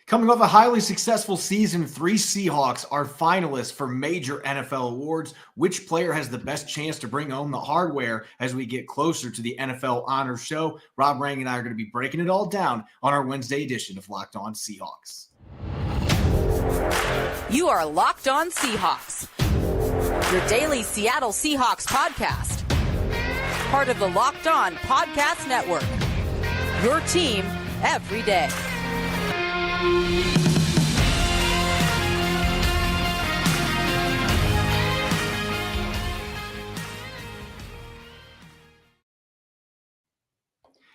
Coming off a highly successful season, 3 Seahawks are finalists for major NFL awards. Which player has the best chance to bring home the hardware as we get closer to the NFL Honors Show? Rob Rang and I are going to be breaking it all down on our Wednesday edition of Locked On Seahawks. You are Locked On Seahawks, your daily Seattle Seahawks podcast. Part of the Locked On Podcast Network, your team every day.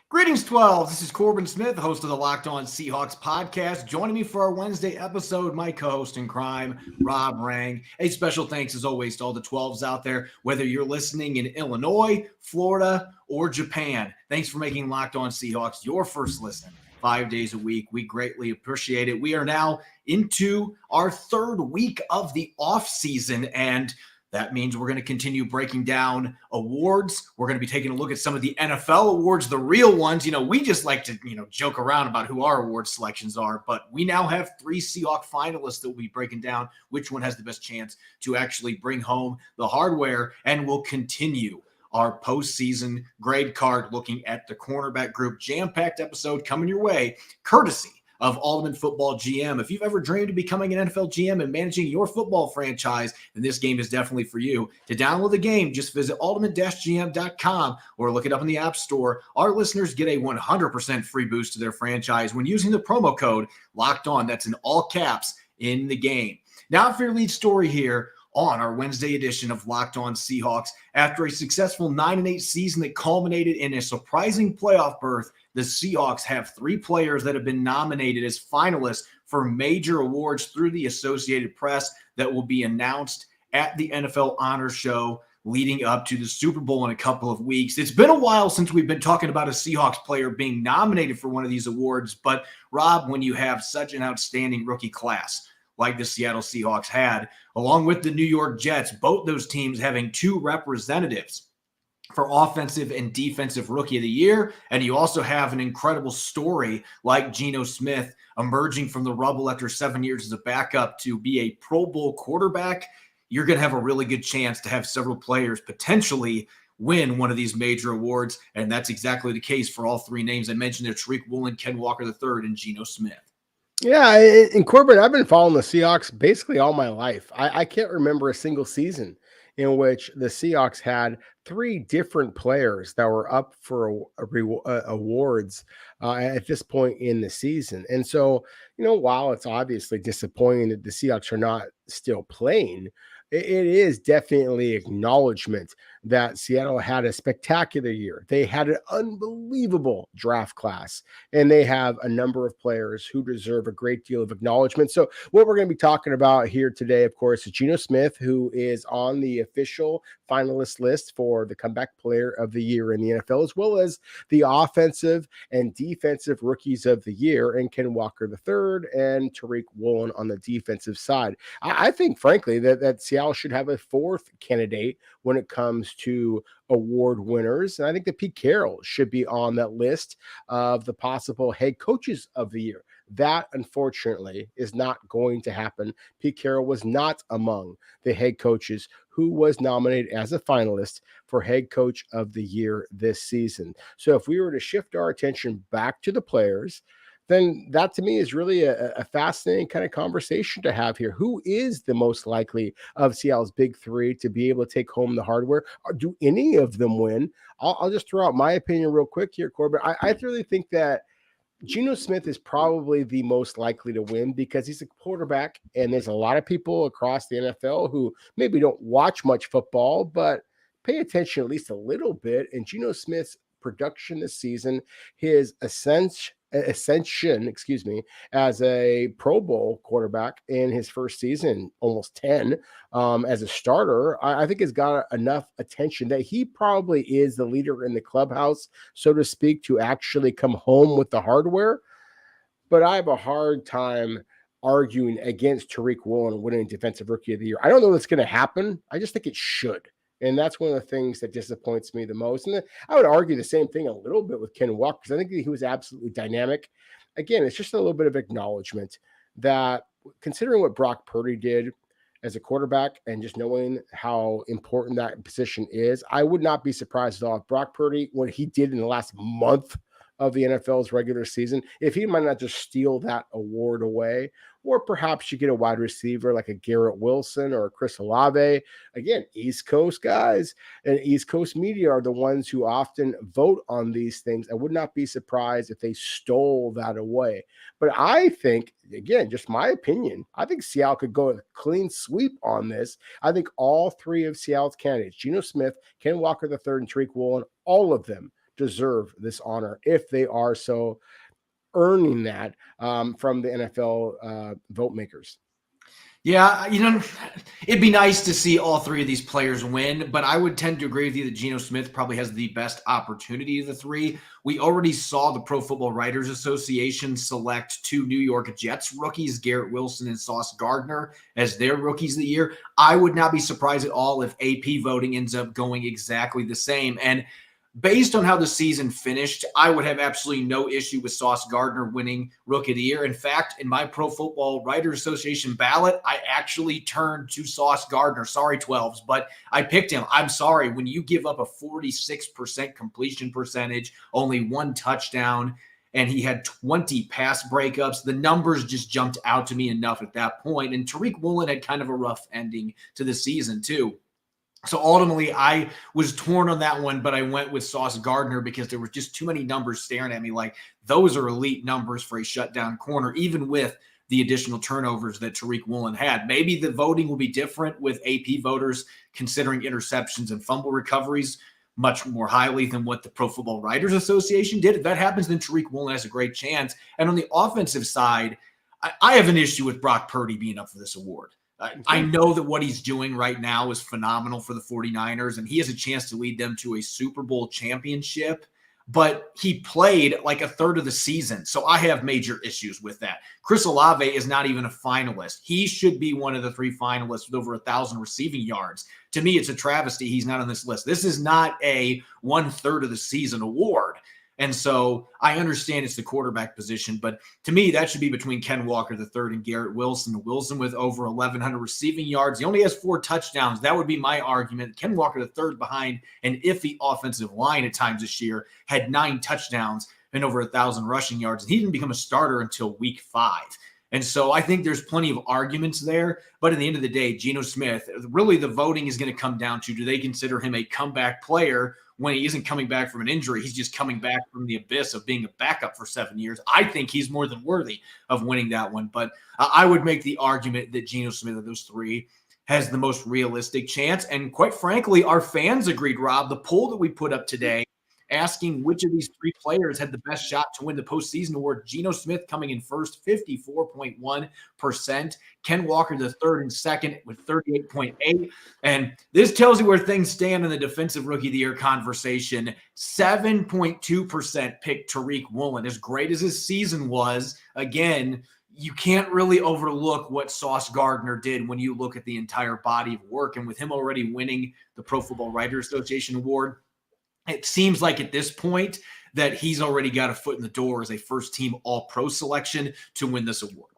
Greetings, 12. This is Corbin Smith, host of the Locked On Seahawks podcast. Joining me for our Wednesday episode, my co-host in crime, Rob Rang. A special thanks, as always, to all the 12s out there, whether you're listening in Illinois, Florida, or Japan. Thanks for making Locked On Seahawks your first listen 5 days a week. We greatly appreciate it. We are now into our third week of the off season, and that means we're going to continue breaking down awards. We're going to be taking a look at some of the NFL awards, the real ones. We just like to, joke around about who our award selections are, but we now have 3 Seahawks finalists that will be breaking down which one has the best chance to actually bring home the hardware, and we'll continue our postseason grade card looking at the cornerback group. Jam-packed episode coming your way, courtesy of Ultimate Football GM. If you've ever dreamed of becoming an NFL GM and managing your football franchise, then this game is definitely for you. To download the game, just visit ultimate-gm.com or look it up in the App Store. Our listeners get a 100% free boost to their franchise when using the promo code Locked On. That's in all caps in the game. Now for your lead story here on our Wednesday edition of Locked On Seahawks. After a successful 9-8 season that culminated in a surprising playoff berth, the Seahawks have 3 players that have been nominated as finalists for major awards through the Associated Press that will be announced at the NFL Honors Show leading up to the Super Bowl in a couple of weeks. It's been a while since we've been talking about a Seahawks player being nominated for one of these awards, but Rob, when you have such an outstanding rookie class like the Seattle Seahawks had, along with the New York Jets, both those teams having 2 representatives for offensive and defensive rookie of the year. And you also have an incredible story like Geno Smith emerging from the rubble after 7 years as a backup to be a Pro Bowl quarterback. You're going to have a really good chance to have several players potentially win one of these major awards. And that's exactly the case for all 3 names I mentioned there: Tariq Woolen, Ken Walker III, and Geno Smith. Yeah, and Corbin, I've been following the Seahawks basically all my life. I can't remember a single season in which the Seahawks had 3 different players that were up for awards at this point in the season. And so, while it's obviously disappointing that the Seahawks are not still playing, it is definitely acknowledgement that Seattle had a spectacular year. They had an unbelievable draft class, and they have a number of players who deserve a great deal of acknowledgement. So what we're going to be talking about here today, of course, is Geno Smith, who is on the official finalist list for the comeback player of the year in the NFL, as well as the offensive and defensive rookies of the year, and Ken Walker III and Tariq Woolen on the defensive side. I think, frankly, that Seattle should have a 4th candidate when it comes to award winners. And I think that Pete Carroll should be on that list of the possible head coaches of the year. That, unfortunately, is not going to happen. Pete Carroll was not among the head coaches who was nominated as a finalist for head coach of the year this season. So if we were to shift our attention back to the players, then that to me is really a fascinating kind of conversation to have here. Who is the most likely of Seattle's big 3 to be able to take home the hardware? Or do any of them win? I'll just throw out my opinion real quick here, Corbin. I really think that Geno Smith is probably the most likely to win because he's a quarterback, and there's a lot of people across the NFL who maybe don't watch much football, but pay attention at least a little bit. And Geno Smith's production this season, his ascension, as a Pro Bowl quarterback in his first season, almost 10 as a starter, I think has got enough attention that he probably is the leader in the clubhouse, so to speak, to actually come home with the hardware. But I have a hard time arguing against Tariq Woolen winning Defensive Rookie of the Year. I don't know that's going to happen. I just think it should. And that's one of the things that disappoints me the most. And I would argue the same thing a little bit with Ken Walker, because I think he was absolutely dynamic again, it's just a little bit of acknowledgement that considering what Brock Purdy did as a quarterback and just knowing how important that position is, I would not be surprised at all if Brock Purdy, what he did in the last month of the NFL's regular season, if he might not just steal that award away, or perhaps you get a wide receiver like a Garrett Wilson or a Chris Olave. Again, East Coast guys and East Coast media are the ones who often vote on these things. I would not be surprised if they stole that away. But I think, again, just my opinion, I think Seattle could go a clean sweep on this. I think all three of Seattle's candidates, Geno Smith, Ken Walker III, and Tariq Woolen, all of them deserve this honor if they are so earning that from the NFL vote makers. Yeah, it'd be nice to see all three of these players win, but I would tend to agree with you that Geno Smith probably has the best opportunity of the three. We already saw the Pro Football Writers Association select 2 New York Jets rookies, Garrett Wilson and Sauce Gardner, as their rookies of the year. I would not be surprised at all if AP voting ends up going exactly the same. And based on how the season finished, I would have absolutely no issue with Sauce Gardner winning Rookie of the Year. In fact, in my Pro Football Writers Association ballot, I actually turned to Sauce Gardner. Sorry, 12s, but I picked him. I'm sorry. When you give up a 46% completion percentage, only 1 touchdown, and he had 20 pass breakups, the numbers just jumped out to me enough at that point. And Tariq Woolen had kind of a rough ending to the season, too. So ultimately, I was torn on that one, but I went with Sauce Gardner because there were just too many numbers staring at me like those are elite numbers for a shutdown corner, even with the additional turnovers that Tariq Woolen had. Maybe the voting will be different with AP voters considering interceptions and fumble recoveries much more highly than what the Pro Football Writers Association did. If that happens, then Tariq Woolen has a great chance. And on the offensive side, I have an issue with Brock Purdy being up for this award. I know that what he's doing right now is phenomenal for the 49ers, and he has a chance to lead them to a Super Bowl championship, but he played like a third of the season, so I have major issues with that. Chris Olave is not even a finalist. He should be one of the 3 finalists with over 1,000 receiving yards. To me, it's a travesty he's not on this list. This is not a 1/3 of the season award. And so I understand it's the quarterback position, but to me, that should be between Ken Walker III and Garrett Wilson. Wilson with over 1,100 receiving yards. He only has 4 touchdowns. That would be my argument. Ken Walker III behind an iffy offensive line at times this year had 9 touchdowns and over 1,000 rushing yards. And he didn't become a starter until week 5. And so I think there's plenty of arguments there. But at the end of the day, Geno Smith, really the voting is going to come down to, do they consider him a comeback player when he isn't coming back from an injury? He's just coming back from the abyss of being a backup for 7 years. I think he's more than worthy of winning that one. But I would make the argument that Geno Smith of those 3 has the most realistic chance. And quite frankly, our fans agreed, Rob. The poll that we put up today asking which of these 3 players had the best shot to win the postseason award. Geno Smith coming in first, 54.1%. Ken Walker the third and second with 38.8%. And this tells you where things stand in the defensive rookie of the year conversation. 7.2% picked Tariq Woolen. As great as his season was, again, you can't really overlook what Sauce Gardner did when you look at the entire body of work. And with him already winning the Pro Football Writers Association award, it seems like at this point that he's already got a foot in the door as a first-team All-Pro selection to win this award.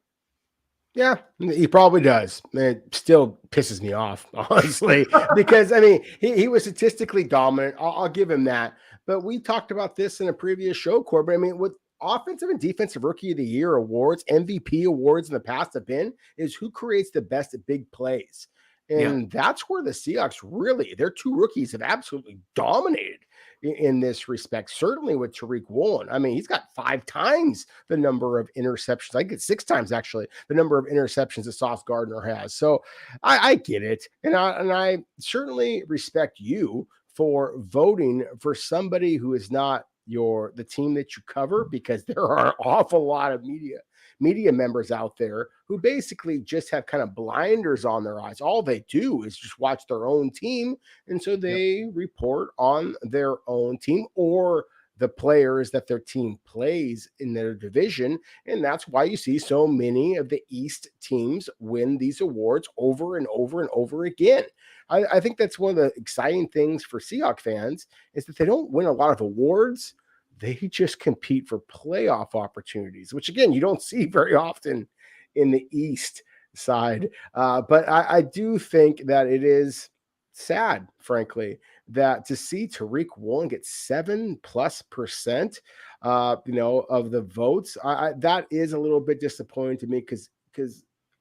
Yeah, he probably does. It still pisses me off, honestly, because, I mean, he was statistically dominant. I'll give him that. But we talked about this in a previous show, Corbin. I mean, what offensive and defensive rookie of the year awards, MVP awards in the past have been, is who creates the best big plays. And that's where the Seahawks really, their 2 rookies have absolutely dominated in this respect, certainly with Tariq Woolen. I mean, he's got 5 times the number of interceptions. I think it's 6 times, actually, the number of interceptions that Sauce Gardner has. So I get it. And I certainly respect you for voting for somebody who is not the team that you cover, because there are an awful lot of media members out there who basically just have kind of blinders on their eyes. All they do is just watch their own team. And so they report on their own team or the players that their team plays in their division. And that's why you see so many of the East teams win these awards over and over and over again. I think that's one of the exciting things for Seahawks fans is that they don't win a lot of awards. they just compete for playoff opportunities, which again, you don't see very often in the East side. But I do think that it is sad, frankly, that to see Tariq Woolen get 7+%, of the votes, that is a little bit disappointing to me because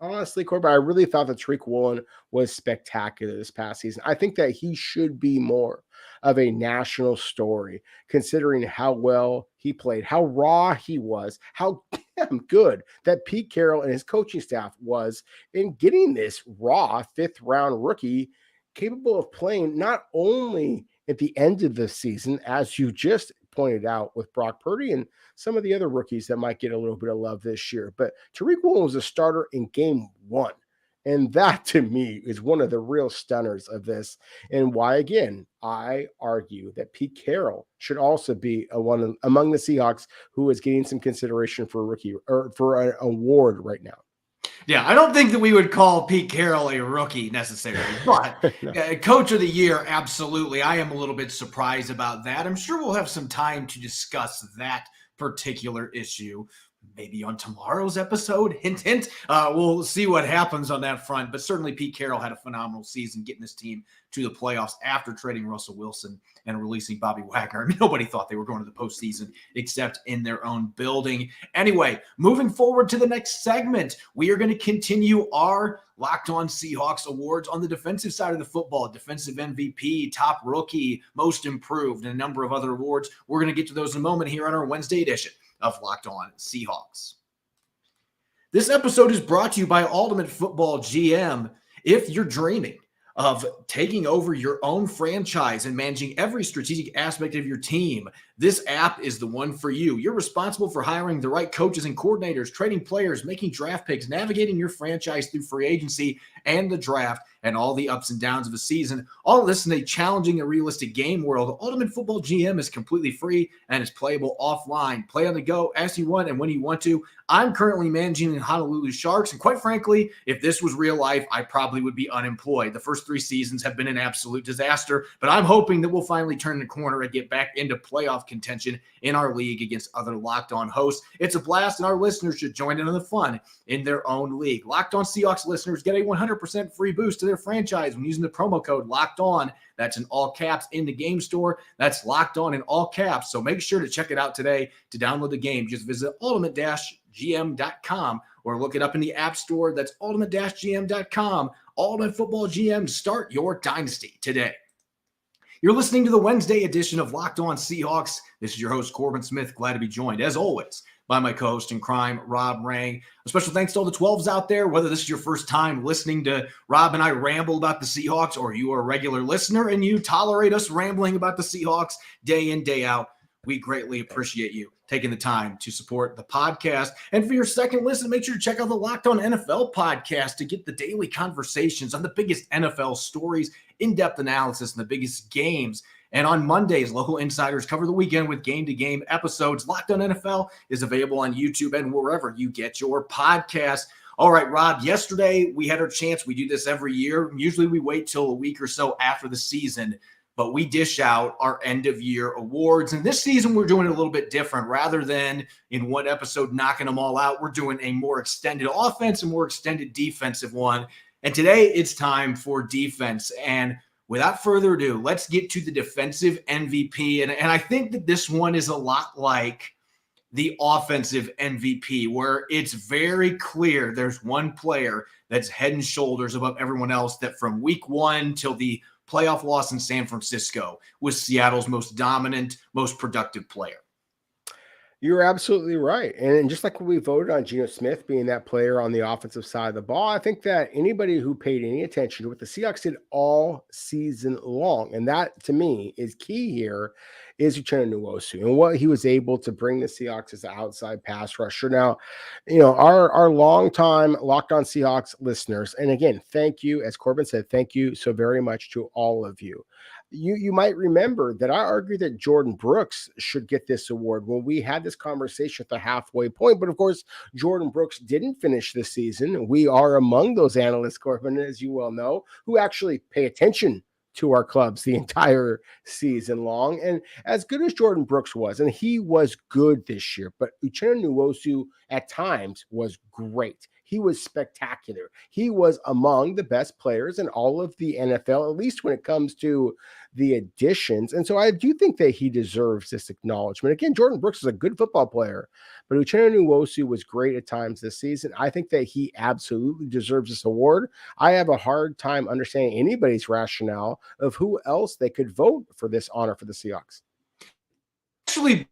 honestly, Corbin, I really thought that Tariq Woolen was spectacular this past season. I think that he should be more of a national story, considering how well he played, how raw he was, how damn good that Pete Carroll and his coaching staff was in getting this raw 5th-round rookie capable of playing not only at the end of the season, as you just pointed out with Brock Purdy and some of the other rookies that might get a little bit of love this year, but Tariq Woolen was a starter in game 1. And that, to me, is one of the real stunners of this, and why, again, I argue that Pete Carroll should also be one among the Seahawks who is getting some consideration for a rookie or for an award right now. Yeah, I don't think that we would call Pete Carroll a rookie necessarily, but No. Coach of the Year, absolutely. I am a little bit surprised about that. I'm sure we'll have some time to discuss that particular issue. Maybe on tomorrow's episode, hint, hint. We'll see what happens on that front. But certainly Pete Carroll had a phenomenal season getting this team to the playoffs after trading Russell Wilson and releasing Bobby Wagner. I mean, nobody thought they were going to the postseason except in their own building. Anyway, moving forward to the next segment, we are going to continue our Locked On Seahawks awards on the defensive side of the football. Defensive MVP, top rookie, most improved, and a number of other awards. We're going to get to those in a moment here on our Wednesday edition of Locked On Seahawks. This episode is brought to you by Ultimate Football GM. If you're dreaming of taking over your own franchise and managing every strategic aspect of your team, this app is the one for you. You're responsible for hiring the right coaches and coordinators, trading players, making draft picks, navigating your franchise through free agency and the draft, and all the ups and downs of a season. All of this in a challenging and realistic game world. Ultimate Football GM is completely free and is playable offline. Play on the go as you want and when you want to. I'm currently managing the Honolulu Sharks, and quite frankly, if this was real life, I probably would be unemployed. The first 3 seasons have been an absolute disaster, but I'm hoping that we'll finally turn the corner and get back into playoff contention in our league against other Locked On hosts. It's a blast, and our listeners should join in on the fun in their own league. Locked On Seahawks listeners get a 100% free boost to their franchise when using the promo code Locked On. That's in all caps in the game store. That's Locked On in all caps. So make sure to check it out today. To download the game, just visit ultimate-gm.com or look it up in the App Store. That's ultimate-gm.com. Ultimate Football GM, start your dynasty today. You're listening to the Wednesday edition of Locked On Seahawks. This is your host, Corbin Smith. Glad to be joined, as always, by my co-host in crime, Rob Rang. A special thanks to all the 12s out there, whether this is your first time listening to Rob and I ramble about the Seahawks, or you are a regular listener and you tolerate us rambling about the Seahawks day in, day out. We greatly appreciate you taking the time to support the podcast. And for your second listen, make sure to check out the Locked On NFL podcast to get the daily conversations on the biggest NFL stories, in-depth analysis, and the biggest games. And on Mondays, local insiders cover the weekend with game-to-game episodes. Locked On NFL is available on YouTube and wherever you get your podcasts. All right, Rob, yesterday we had our chance. We do this every year. Usually we wait till a week or so after the season, but we dish out our end-of-year awards. And this season we're doing it a little bit different. Rather than in one episode knocking them all out, we're doing a more extended offense and more extended defensive one. And today it's time for defense. And without further ado, let's get to the defensive MVP. And I think that this one is a lot like the offensive MVP, where it's very clear there's one player that's head and shoulders above everyone else, that from week 1 till the playoff loss in San Francisco was Seattle's most dominant, most productive player. You're absolutely right. And just like when we voted on Geno Smith being that player on the offensive side of the ball, I think that anybody who paid any attention to what the Seahawks did all season long, and that to me is key here, is Uchenna Nwosu and what he was able to bring the Seahawks as an outside pass rusher. Now, our longtime Locked On Seahawks listeners, and again, thank you, as Corbin said, thank you so very much to all of you. You might remember that I argued that Jordan Brooks should get this award when we had this conversation at the halfway point. But of course, Jordan Brooks didn't finish the season. We are among those analysts, Corbin, as you well know, who actually pay attention to our clubs the entire season long. And as good as Jordan Brooks was, and he was good this year, but Uchenna Nwosu at times was great. He was spectacular. He was among the best players in all of the NFL, at least when it comes to the additions. And so I do think that he deserves this acknowledgement. Again, Jordan Brooks is a good football player, but Uchenna Nwosu was great at times this season. I think that he absolutely deserves this award. I have a hard time understanding anybody's rationale of who else they could vote for this honor for the Seahawks. Actually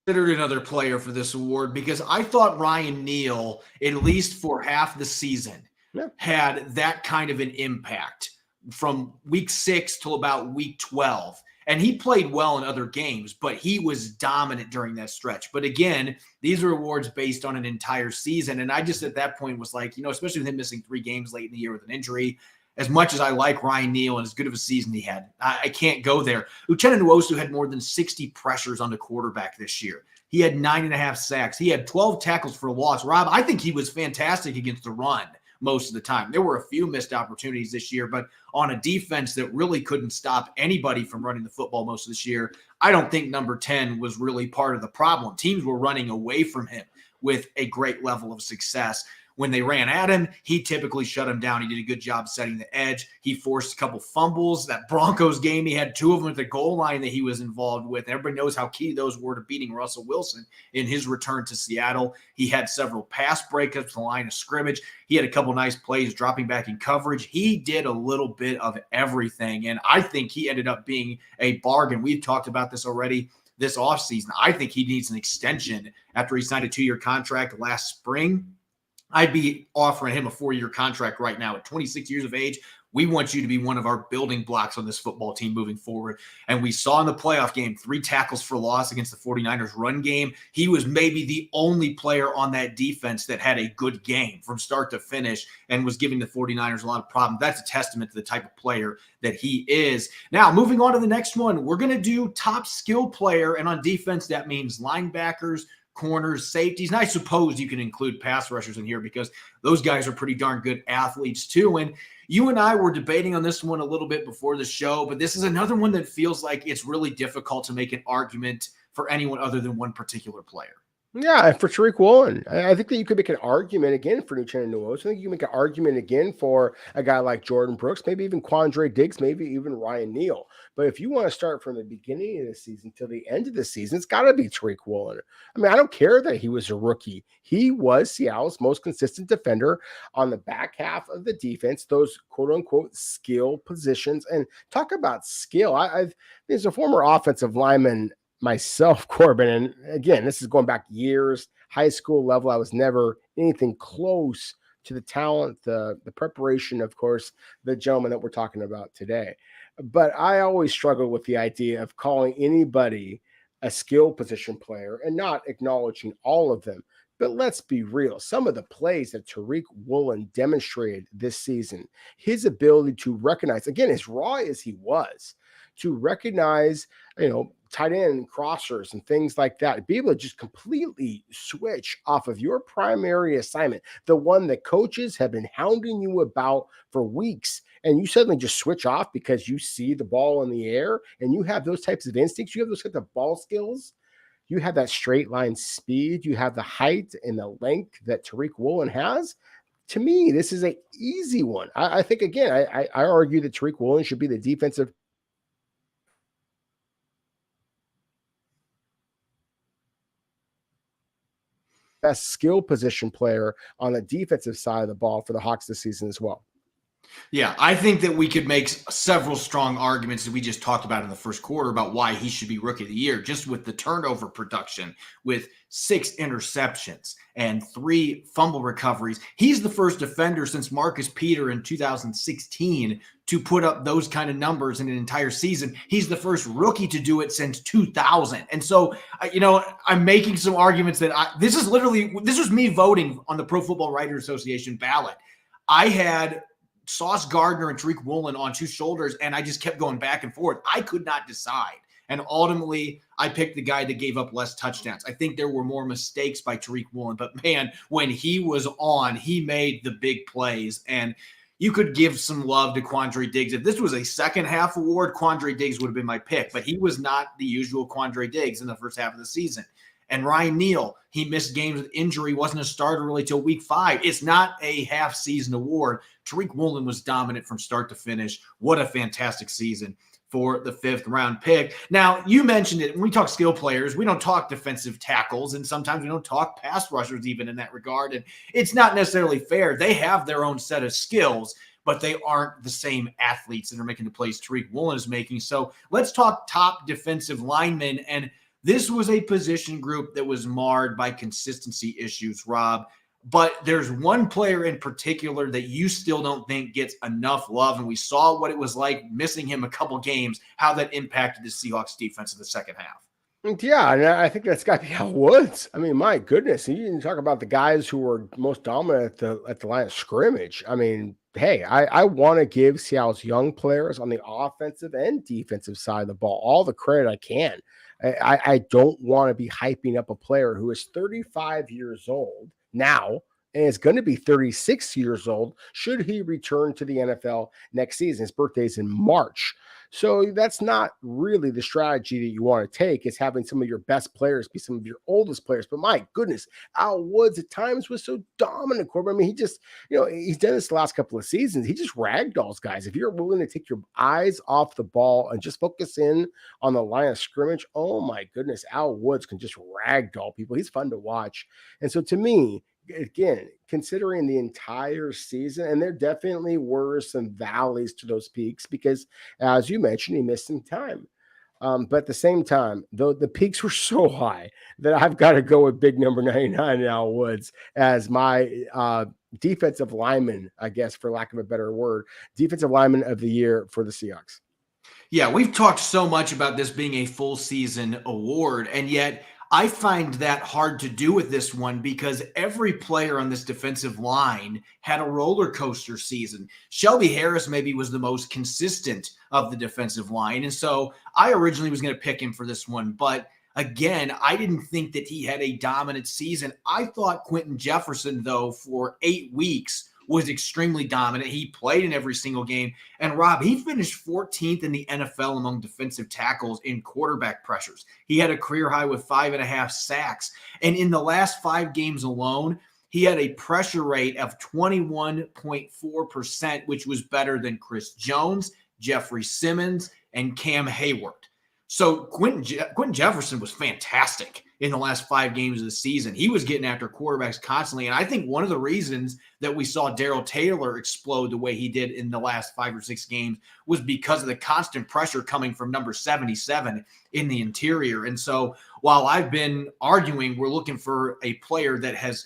considered another player for this award because I thought Ryan Neal, at least for half the season, had that kind of an impact from week 6 till about week 12. And he played well in other games, but he was dominant during that stretch. But again, these are awards based on an entire season. And I just at that point was like, especially with him missing 3 games late in the year with an injury, as much as I like Ryan Neal and as good of a season he had, I can't go there. Uchenna Nwosu had more than 60 pressures on the quarterback this year. He had 9.5 sacks. He had 12 tackles for loss. Rob, I think he was fantastic against the run most of the time. There were a few missed opportunities this year, but on a defense that really couldn't stop anybody from running the football most of this year, I don't think number 10 was really part of the problem. Teams were running away from him with a great level of success. When they ran at him, he typically shut him down. He did a good job setting the edge. He forced a couple fumbles. That Broncos game, he had 2 of them at the goal line that he was involved with. Everybody knows how key those were to beating Russell Wilson in his return to Seattle. He had several pass breakups to the line of scrimmage. He had a couple nice plays dropping back in coverage. He did a little bit of everything, and I think he ended up being a bargain. We've talked about this already this offseason. I think he needs an extension after he signed a 2-year contract last spring. I'd be offering him a 4-year contract right now at 26 years of age. We want you to be one of our building blocks on this football team moving forward. And we saw in the playoff game 3 tackles for loss against the 49ers run game. He was maybe the only player on that defense that had a good game from start to finish and was giving the 49ers a lot of problems. That's a testament to the type of player that he is. Now, moving on to the next one, we're going to do top skill player. And on defense, that means linebackers, corners, safeties, and I suppose you can include pass rushers in here because those guys are pretty darn good athletes too. And you and I were debating on this one a little bit before the show, but this is another one that feels like it's really difficult to make an argument for anyone other than one particular player. Yeah, for Tariq Woolen, I think that you could make an argument again for Uchenna Nwosu. I think you can make an argument again for a guy like Jordan Brooks, maybe even Quandre Diggs, maybe even Ryan Neal. But if you want to start from the beginning of the season till the end of the season, it's got to be Tariq Woolen. I mean, I don't care that he was a rookie. He was Seattle's most consistent defender on the back half of the defense, those quote-unquote skill positions. And talk about skill. There's a former offensive lineman myself, Corbin, and again, this is going back years, high school level. I was never anything close to the talent, the preparation, of course, the gentleman that we're talking about today. But I always struggle with the idea of calling anybody a skill position player and not acknowledging all of them. But let's be real. Some of the plays that Tariq Woolen demonstrated this season, his ability to recognize, again, as raw as he was, to recognize, tight end crossers and things like that, be able to just completely switch off of your primary assignment, the one that coaches have been hounding you about for weeks, and you suddenly just switch off because you see the ball in the air and you have those types of instincts, you have those types of ball skills, you have that straight line speed, you have the height and the length that Tariq Woolen has. To me, this is an easy one. I think, again, I argue that Tariq Woolen should be the defensive best skill position player on the defensive side of the ball for the Hawks this season as well. Yeah, I think that we could make several strong arguments that we just talked about in the first quarter about why he should be Rookie of the Year, just with the turnover production, with 6 interceptions and 3 fumble recoveries. He's the first defender since Marcus Peter in 2016 to put up those kind of numbers in an entire season. He's the first rookie to do it since 2000. And so, I'm making some arguments that this was me voting on the Pro Football Writers Association ballot. I had Sauce Gardner and Tariq Woolen on 2 shoulders, and I just kept going back and forth. I could not decide. And ultimately, I picked the guy that gave up less touchdowns. I think there were more mistakes by Tariq Woolen, but man, when he was on, he made the big plays. And you could give some love to Quandre Diggs. If this was a second half award, Quandre Diggs would have been my pick, but he was not the usual Quandre Diggs in the first half of the season. And Ryan Neal, he missed games with injury, wasn't a starter really till week 5. It's not a half-season award. Tariq Woolen was dominant from start to finish. What a fantastic season for the 5th-round pick. Now, you mentioned it. When we talk skill players, we don't talk defensive tackles, and sometimes we don't talk pass rushers even in that regard. And it's not necessarily fair. They have their own set of skills, but they aren't the same athletes that are making the plays Tariq Woolen is making. So let's talk top defensive linemen. And this was a position group that was marred by consistency issues, Rob. But there's one player in particular that you still don't think gets enough love. And we saw what it was like missing him a couple games, how that impacted the Seahawks defense in the second half. Yeah, and I think that's got to be Al Woods. I mean, my goodness, you didn't talk about the guys who were most dominant at the line of scrimmage. I mean, hey, I want to give Seattle's young players on the offensive and defensive side of the ball all the credit I can. I don't want to be hyping up a player who is 35 years old now and is going to be 36 years old should he return to the NFL next season. His birthday is in March. So that's not really the strategy that you want to take, is having some of your best players be some of your oldest players. But my goodness, Al Woods at times was so dominant, Corbin. I mean, he just, he's done this the last couple of seasons. He just ragdolls guys. If you're willing to take your eyes off the ball and just focus in on the line of scrimmage, oh my goodness, Al Woods can just ragdoll people. He's fun to watch. And so to me, again, considering the entire season, and there definitely were some valleys to those peaks because, as you mentioned, he missed some time. But at the same time, though, the peaks were so high that I've got to go with big number 99 Al Woods as my defensive lineman, I guess, for lack of a better word, defensive lineman of the year for the Seahawks. Yeah, we've talked so much about this being a full season award, and yet I find that hard to do with this one because every player on this defensive line had a roller coaster season. Shelby Harris maybe was the most consistent of the defensive line. And so I originally was going to pick him for this one. But again, I didn't think that he had a dominant season. I thought Quentin Jefferson, though, for 8 weeks was extremely dominant. He played in every single game. And Rob, he finished 14th in the NFL among defensive tackles in quarterback pressures. He had a career high with 5.5 sacks. And in the last 5 games alone, he had a pressure rate of 21.4%, which was better than Chris Jones, Jeffrey Simmons, and Cam Hayward. So Quentin Jefferson was fantastic in the last 5 games of the season. He was getting after quarterbacks constantly. And I think one of the reasons that we saw Darrell Taylor explode the way he did in the last 5 or 6 games was because of the constant pressure coming from number 77 in the interior. And so while I've been arguing we're looking for a player that has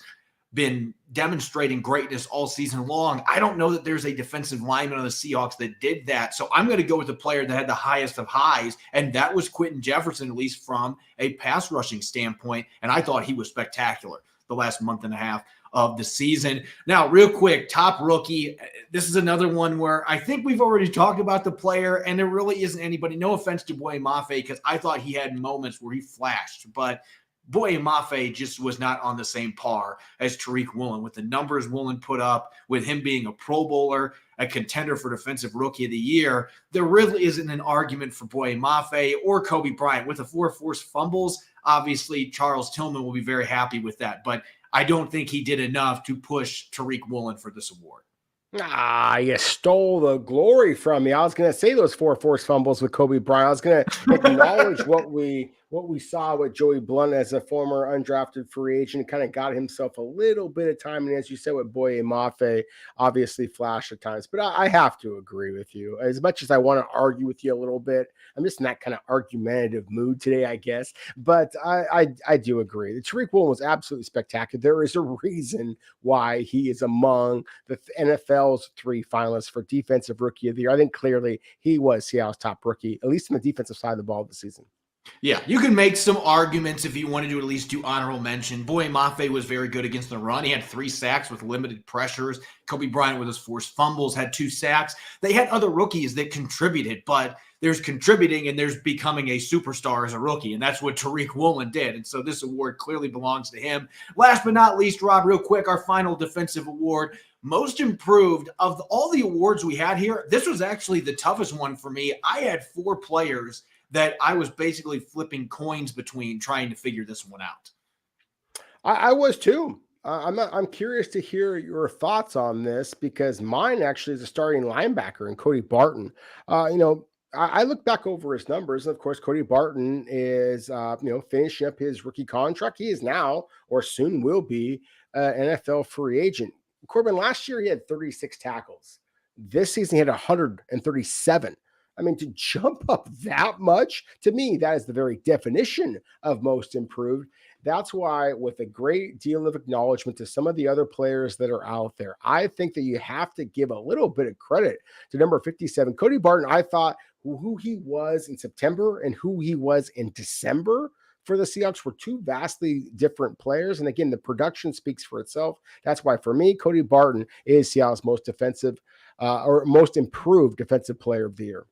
been demonstrating greatness all season long, I don't know that there's a defensive lineman on the Seahawks that did that. So I'm going to go with the player that had the highest of highs, and that was Quentin Jefferson, at least from a pass rushing standpoint. And I thought he was spectacular the last month and a half of the season. Now, real quick, top rookie. This is another one where I think we've already talked about the player, and there really isn't anybody. No offense to Boye Mafe, because I thought he had moments where he flashed, but Boye Mafe just was not on the same par as Tariq Woolen. With the numbers Woolen put up, with him being a Pro Bowler, a contender for Defensive Rookie of the Year, there really isn't an argument for Boye Mafe or Kobe Bryant. With the 4 forced fumbles, obviously Charles Tillman will be very happy with that, but I don't think he did enough to push Tariq Woolen for this award. You stole the glory from me. I was going to say those 4 forced fumbles with Kobe Bryant. I was going to acknowledge what we saw with Joey Blount as a former undrafted free agent. Kind of got himself a little bit of time. And as you said, with Boye Mafe, obviously flashed at times. But I have to agree with you. As much as I want to argue with you a little bit, I'm just in that kind of argumentative mood today, I guess. But I do agree. Tariq Woolen was absolutely spectacular. There is a reason why he is among the NFL's 3 finalists for Defensive Rookie of the Year. I think clearly he was Seattle's top rookie, at least on the defensive side of the ball this season. Yeah, you can make some arguments if you wanted to at least do honorable mention. Boye Mafe was very good against the run. He had 3 sacks with limited pressures. Kobe Bryant with his forced fumbles had 2 sacks. They had other rookies that contributed, but there's contributing and there's becoming a superstar as a rookie. And that's what Tariq Woolen did. And so this award clearly belongs to him. Last but not least, Rob, real quick, our final defensive award, most improved. Of all the awards we had here, this was actually the toughest one for me. I had 4 players that I was basically flipping coins between trying to figure this one out. I was too. I'm curious to hear your thoughts on this, because mine actually is a starting linebacker in Cody Barton. I look back over his numbers, and of course, Cody Barton is finishing up his rookie contract. He is now, or soon will be, an NFL free agent. Corbin, last year he had 36 tackles. This season he had 137. I mean, to jump up that much, to me, that is the very definition of most improved. That's why, with a great deal of acknowledgement to some of the other players that are out there, I think that you have to give a little bit of credit to number 57. Cody Barton, I thought who he was in September and who he was in December for the Seahawks were 2 vastly different players. And again, the production speaks for itself. That's why, for me, Cody Barton is Seattle's most defensive or most improved defensive player of the year.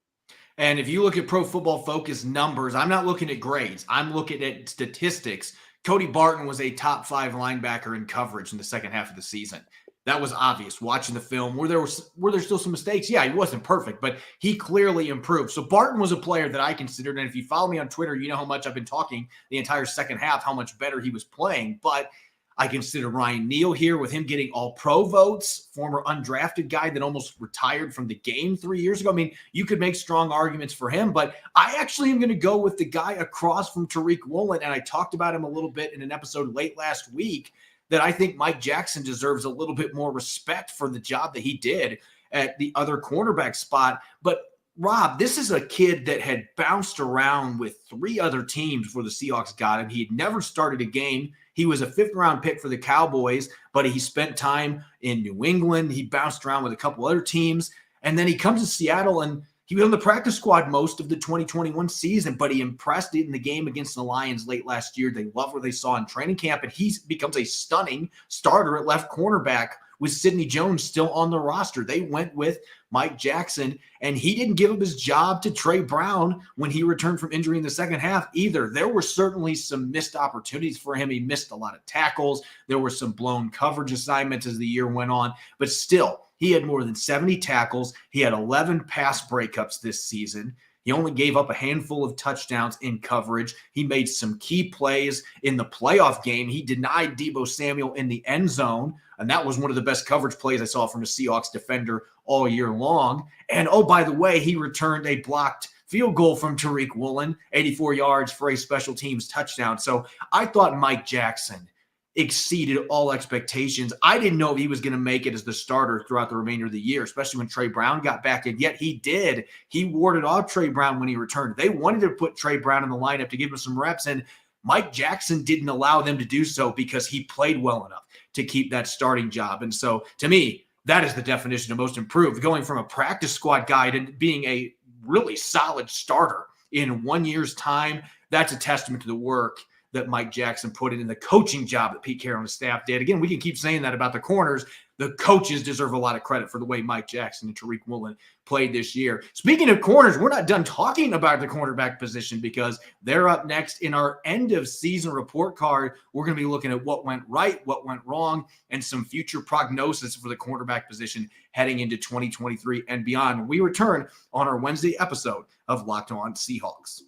And if you look at Pro Football Focus numbers, I'm not looking at grades. I'm looking at statistics. Cody Barton was a top 5 linebacker in coverage in the second half of the season. That was obvious watching the film. Were there still some mistakes? Yeah, he wasn't perfect, but he clearly improved. So Barton was a player that I considered, and if you follow me on Twitter, you know how much I've been talking the entire second half, how much better he was playing. But I consider Ryan Neal here, with him getting all-pro votes, former undrafted guy that almost retired from the game 3 years ago. I mean, you could make strong arguments for him, but I actually am going to go with the guy across from Tariq Woolen, and I talked about him a little bit in an episode late last week, that I think Mike Jackson deserves a little bit more respect for the job that he did at the other cornerback spot. But Rob, this is a kid that had bounced around with 3 other teams before the Seahawks got him. He had never started a game. He was a 5th-round pick for the Cowboys, but he spent time in New England. He bounced around with a couple other teams, and then he comes to Seattle, and he was on the practice squad most of the 2021 season, but he impressed in the game against the Lions late last year. They love what they saw in training camp, and he becomes a stunning starter at left cornerback with Sidney Jones still on the roster. They went with Mike Jackson, and he didn't give up his job to Trey Brown when he returned from injury in the second half either. There were certainly some missed opportunities for him. He missed a lot of tackles. There were some blown coverage assignments as the year went on, but still, he had more than 70 tackles. He had 11 pass breakups this season. He only gave up a handful of touchdowns in coverage. He made some key plays in the playoff game. He denied Deebo Samuel in the end zone, and that was one of the best coverage plays I saw from a Seahawks defender all year long. And, oh, by the way, he returned a blocked field goal from Tariq Woolen, 84 yards for a special teams touchdown. So I thought Mike Jackson exceeded all expectations. I didn't know if he was going to make it as the starter throughout the remainder of the year, especially when Trey Brown got back in. Yet he did. He warded off Trey Brown when he returned. They wanted to put Trey Brown in the lineup to give him some reps, and Mike Jackson didn't allow them to do so because he played well enough to keep that starting job. And so, to me, that is the definition of most improved, going from a practice squad guy to being a really solid starter in 1 year's time. That's a testament to the work that Mike Jackson put in the coaching job that Pete Carroll and his staff did. Again, we can keep saying that about the corners. The coaches deserve a lot of credit for the way Mike Jackson and Tariq Woolen played this year. Speaking of corners, we're not done talking about the cornerback position, because they're up next in our end-of-season report card. We're going to be looking at what went right, what went wrong, and some future prognosis for the cornerback position heading into 2023 and beyond when we return on our Wednesday episode of Locked On Seahawks.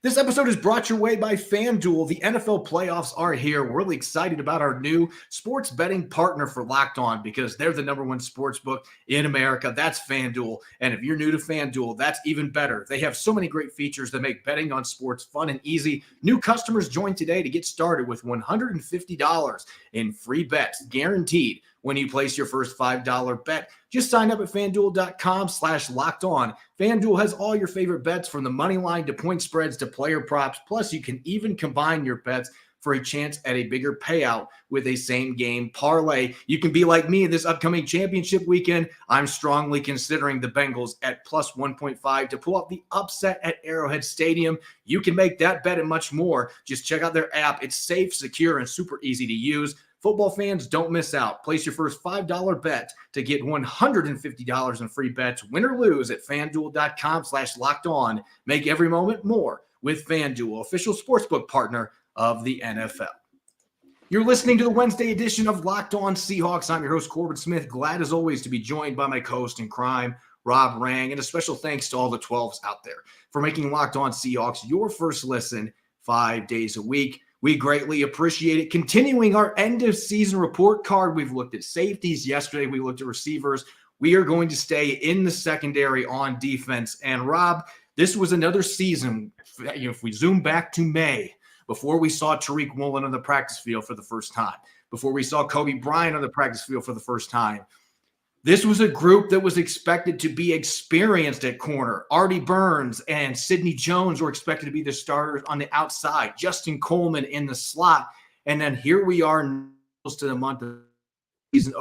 This episode is brought your way by FanDuel. The NFL playoffs are here. We're really excited about our new sports betting partner for Locked On, because they're the #1 sports book in America. That's FanDuel. And if you're new to FanDuel, that's even better. They have so many great features that make betting on sports fun and easy. New customers join today to get started with $150 in free bets, guaranteed, when you place your first $5 bet. Just sign up at FanDuel.com/LockedOn. FanDuel has all your favorite bets, from the money line to point spreads to player props. Plus, you can even combine your bets for a chance at a bigger payout with a same-game parlay. You can be like me this upcoming championship weekend. I'm strongly considering the Bengals at plus 1.5 to pull off the upset at Arrowhead Stadium. You can make that bet and much more. Just check out their app. It's safe, secure, and super easy to use. Football fans, don't miss out. Place your first $5 bet to get $150 in free bets, win or lose, at fanduel.com/lockedon. Make every moment more with FanDuel, official sportsbook partner of the NFL. You're listening to the Wednesday edition of Locked On Seahawks. I'm your host, Corbin Smith. Glad as always to be joined by my co-host in crime, Rob Rang. And a special thanks to all the 12s out there for making Locked On Seahawks your first listen 5 days a week. We greatly appreciate it. Continuing our end of season report card, we've looked at safeties. Yesterday, we looked at receivers. We are going to stay in the secondary on defense. And Rob, this was another season. If we zoom back to May, before we saw Tariq Woolen on the practice field for the first time, before we saw Kobe Bryant on the practice field for the first time, this was a group that was expected to be experienced at corner. Artie Burns and Sidney Jones were expected to be the starters on the outside. Justin Coleman in the slot. And then here we are close to the month of the season,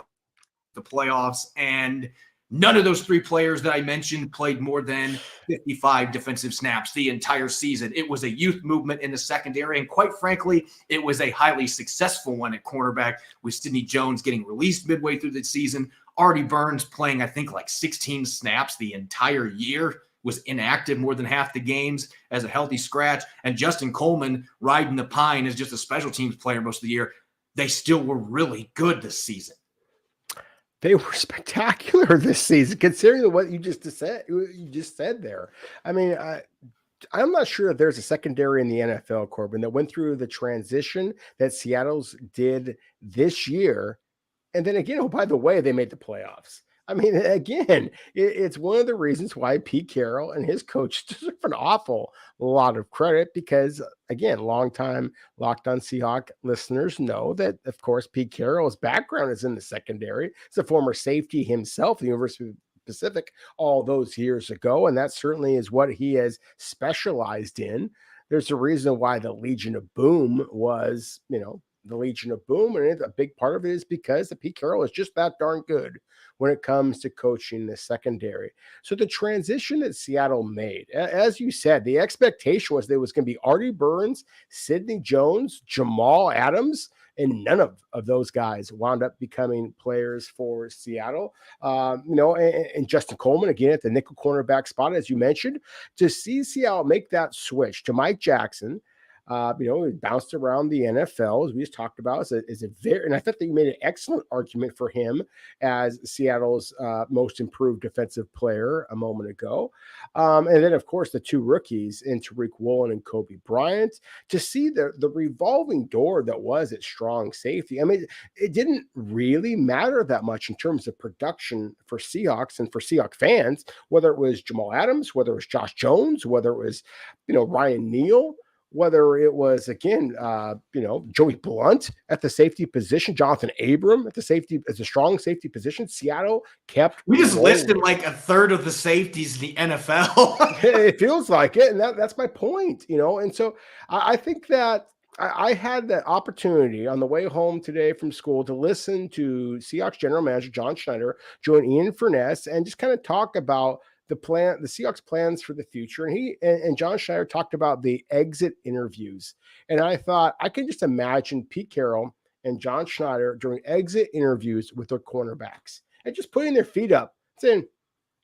the playoffs, and none of those three players that I mentioned played more than 55 defensive snaps the entire season. It was a youth movement in the secondary, and quite frankly, it was a highly successful one at cornerback, with Sidney Jones getting released midway through the season. Artie Burns playing, I think, like 16 snaps the entire year, was inactive more than half the games as a healthy scratch, and Justin Coleman riding the pine as just a special teams player most of the year. They still were really good this season. They were spectacular this season, considering what you just said there. I mean, I'm not sure if there's a secondary in the NFL, Corbin, that went through the transition that Seattle's did this year. And then again, oh, by the way, they made the playoffs. I mean, again, it's one of the reasons why Pete Carroll and his coach deserve an awful lot of credit, because, again, longtime Locked On Seahawks listeners know that, of course, Pete Carroll's background is in the secondary. He's a former safety himself at the University of Pacific all those years ago, and that certainly is what he has specialized in. There's a reason why the Legion of Boom was, the Legion of Boom, and a big part of it is because the Pete Carroll is just that darn good when it comes to coaching the secondary. So the transition that Seattle made, as you said, the expectation was there was going to be Artie Burns, Sidney Jones, Jamal Adams, and none of those guys wound up becoming players for Seattle. And Justin Coleman, again, at the nickel cornerback spot, as you mentioned. To see Seattle make that switch to Mike Jackson, he bounced around the NFL, as we just talked about, and I thought that you made an excellent argument for him as Seattle's most improved defensive player a moment ago. And then, of course, the two rookies in Tariq Woolen and Kobe Bryant, to see the revolving door that was at strong safety. I mean, it didn't really matter that much in terms of production for Seahawks and for Seahawks fans, whether it was Jamal Adams, whether it was Josh Jones, whether it was, Ryan Neal, whether it was, again, Joey Blunt at the safety position, Jonathan Abram at the safety as a strong safety position. Seattle kept. We just listed like a third of the safeties in the NFL. It feels like it, and that's my point, And so I think that I had the opportunity on the way home today from school to listen to Seahawks general manager John Schneider join Ian Furness and just kind of talk about the Seahawks plans for the future. And he and John Schneider talked about the exit interviews. And I thought I can just imagine Pete Carroll and John Schneider during exit interviews with their cornerbacks and just putting their feet up, saying,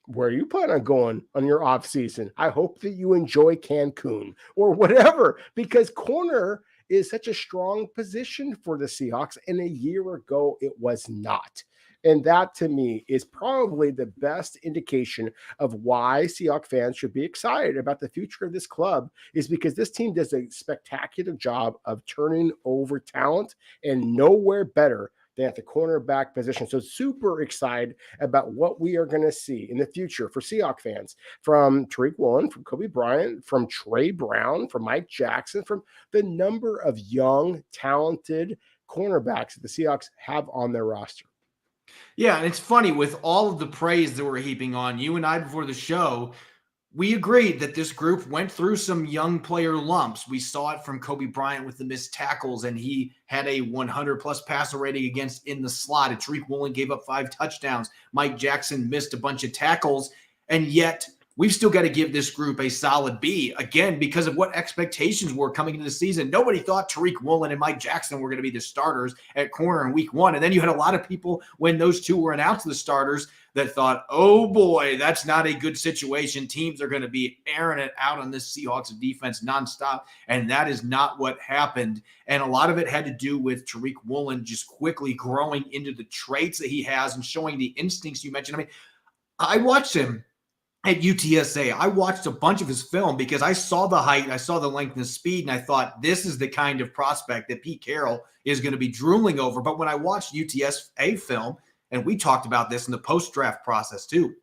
where do you plan on going on your off season? I hope that you enjoy Cancun or whatever, because corner is such a strong position for the Seahawks. And a year ago, it was not. And that, to me, is probably the best indication of why Seahawks fans should be excited about the future of this club, is because this team does a spectacular job of turning over talent, and nowhere better than at the cornerback position. So super excited about what we are going to see in the future for Seahawks fans, from Tariq Woolen, from Kobe Bryant, from Trey Brown, from Mike Jackson, from the number of young, talented cornerbacks that the Seahawks have on their roster. Yeah, and it's funny, with all of the praise that we're heaping on you and I before the show, we agreed that this group went through some young player lumps. We saw it from Kobe Bryant with the missed tackles, and he had a 100-plus passer rating against in the slot. And Tariq Woolen gave up 5 touchdowns. Mike Jackson missed a bunch of tackles, and yet we've still got to give this group a solid B, again, because of what expectations were coming into the season. Nobody thought Tariq Woolen and Mike Jackson were going to be the starters at corner in week 1. And then you had a lot of people, when those two were announced the starters, that thought, oh boy, that's not a good situation. Teams are going to be airing it out on this Seahawks defense nonstop. And that is not what happened. And a lot of it had to do with Tariq Woolen just quickly growing into the traits that he has and showing the instincts you mentioned. I mean, I watched him at UTSA. I watched a bunch of his film because I saw the height, I saw the length and the speed, and I thought this is the kind of prospect that Pete Carroll is going to be drooling over. But when I watched UTSA film, and we talked about this in the post-draft process too,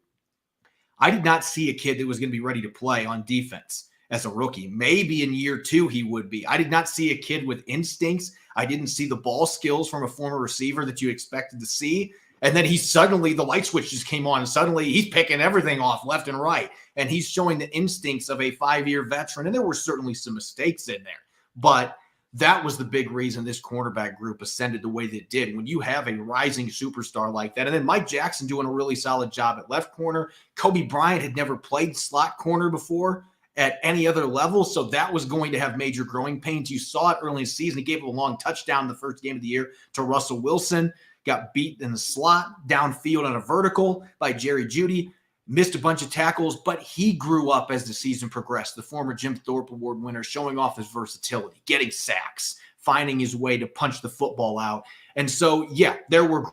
I did not see a kid that was going to be ready to play on defense as a rookie. Maybe in year 2 he would be. I did not see a kid with instincts. I didn't see the ball skills from a former receiver that you expected to see. And then he suddenly, the light switch just came on, and suddenly he's picking everything off left and right. And he's showing the instincts of a 5-year veteran. And there were certainly some mistakes in there. But that was the big reason this cornerback group ascended the way that it did. When you have a rising superstar like that, and then Mike Jackson doing a really solid job at left corner. Kobe Bryant had never played slot corner before at any other level, so that was going to have major growing pains. You saw it early in the season. He gave up a long touchdown in the first game of the year to Russell Wilson, got beat in the slot, downfield on a vertical by Jerry Jeudy, missed a bunch of tackles, but he grew up as the season progressed. The former Jim Thorpe Award winner, showing off his versatility, getting sacks, finding his way to punch the football out. And so, yeah, there were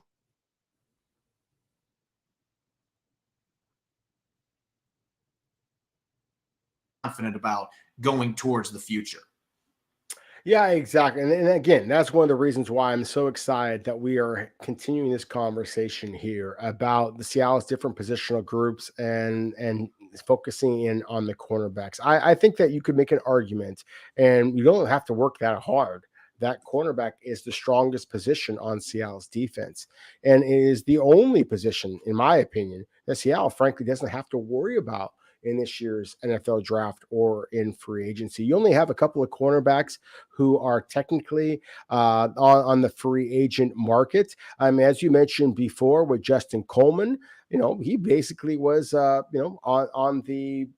confident about going towards the future. Yeah, exactly. And again, that's one of the reasons why I'm so excited that we are continuing this conversation here about the Seattle's different positional groups and focusing in on the cornerbacks. I think that you could make an argument, and you don't have to work that hard, that cornerback is the strongest position on Seattle's defense, and is the only position, in my opinion, that Seattle frankly doesn't have to worry about in this year's NFL draft or in free agency. You only have a couple of cornerbacks who are technically on the free agent market. As you mentioned before with Justin Coleman, he basically was, on the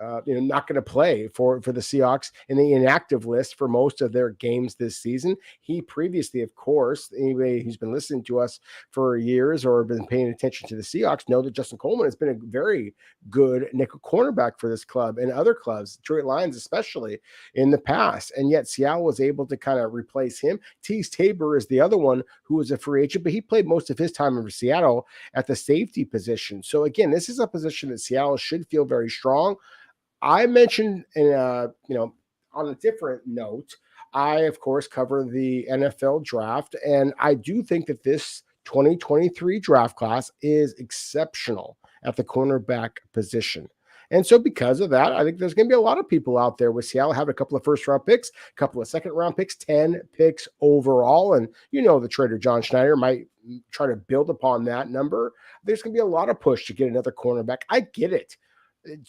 not going to play for the Seahawks in the inactive list for most of their games this season. He previously, of course, anybody who's been listening to us for years or been paying attention to the Seahawks know that Justin Coleman has been a very good nickel cornerback for this club and other clubs, Detroit Lions especially, in the past. And yet Seattle was able to kind of replace him. Tease Tabor is the other one who was a free agent, but he played most of his time in Seattle at the safety position. So again, this is a position that Seattle should feel very strong. I mentioned, on a different note, I, of course, cover the NFL draft, and I do think that this 2023 draft class is exceptional at the cornerback position. And so because of that, I think there's going to be a lot of people out there with Seattle having a couple of first-round picks, a couple of second-round picks, 10 picks overall. And the trader John Schneider might try to build upon that number. There's going to be a lot of push to get another cornerback. I get it.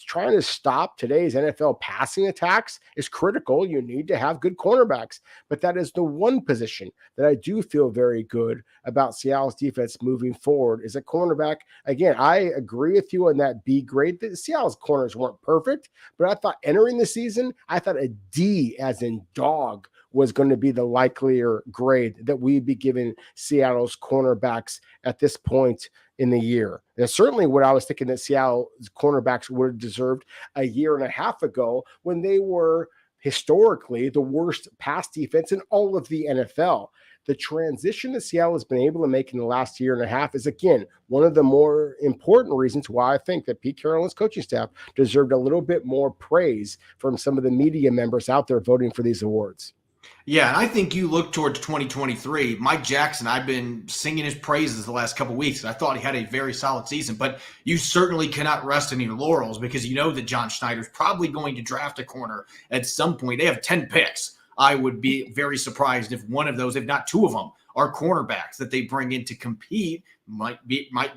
Trying to stop today's NFL passing attacks is critical. You need to have good cornerbacks, but that is the one position that I do feel very good about Seattle's defense moving forward is a cornerback. Again, I agree with you on that B grade. The Seattle's corners weren't perfect, but I thought entering the season, I thought a D as in dog was going to be the likelier grade that we'd be giving Seattle's cornerbacks at this point in the year. And certainly what I was thinking that Seattle's cornerbacks would have deserved a year and a half ago when they were historically the worst pass defense in all of the NFL. The transition that Seattle has been able to make in the last year and a half is, again, one of the more important reasons why I think that Pete Carroll and his coaching staff deserved a little bit more praise from some of the media members out there voting for these awards. Yeah, and I think you look towards 2023. Mike Jackson, I've been singing his praises the last couple of weeks. I thought he had a very solid season, but you certainly cannot rest on your laurels because you know that John Schneider's probably going to draft a corner at some point. They have 10 picks. I would be very surprised if one of those, if not two of them, are cornerbacks that they bring in to compete. Might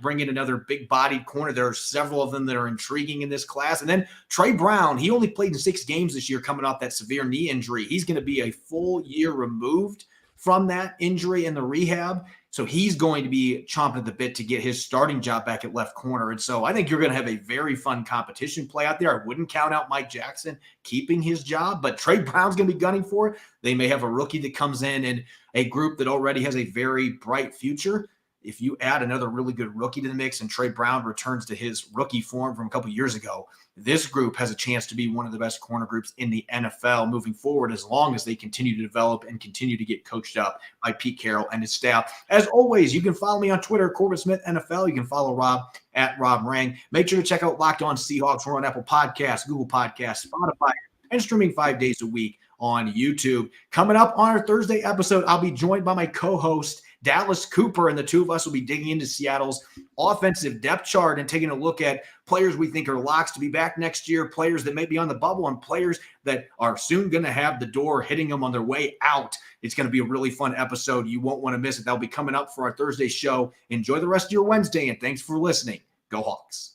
bring in another big-bodied corner. There are several of them that are intriguing in this class. And then Trey Brown, he only played in 6 games this year coming off that severe knee injury. He's going to be a full year removed from that injury in the rehab. So he's going to be chomping at the bit to get his starting job back at left corner. And so I think you're going to have a very fun competition play out there. I wouldn't count out Mike Jackson keeping his job, but Trey Brown's going to be gunning for it. They may have a rookie that comes in and a group that already has a very bright future. If you add another really good rookie to the mix and Trey Brown returns to his rookie form from a couple years ago, this group has a chance to be one of the best corner groups in the NFL moving forward, as long as they continue to develop and continue to get coached up by Pete Carroll and his staff. As always, you can follow me on Twitter, Corbin Smith NFL. You can follow Rob at Rob Rang. Make sure to check out Locked On Seahawks. We're on Apple Podcasts, Google Podcasts, Spotify, and streaming 5 days a week on YouTube. Coming up on our Thursday episode, I'll be joined by my co-host, Dallas Cooper, and the two of us will be digging into Seattle's offensive depth chart and taking a look at players we think are locks to be back next year, players that may be on the bubble, and players that are soon going to have the door hitting them on their way out. It's going to be a really fun episode. You won't want to miss it. That'll be coming up for our Thursday show. Enjoy the rest of your Wednesday, and thanks for listening. Go Hawks.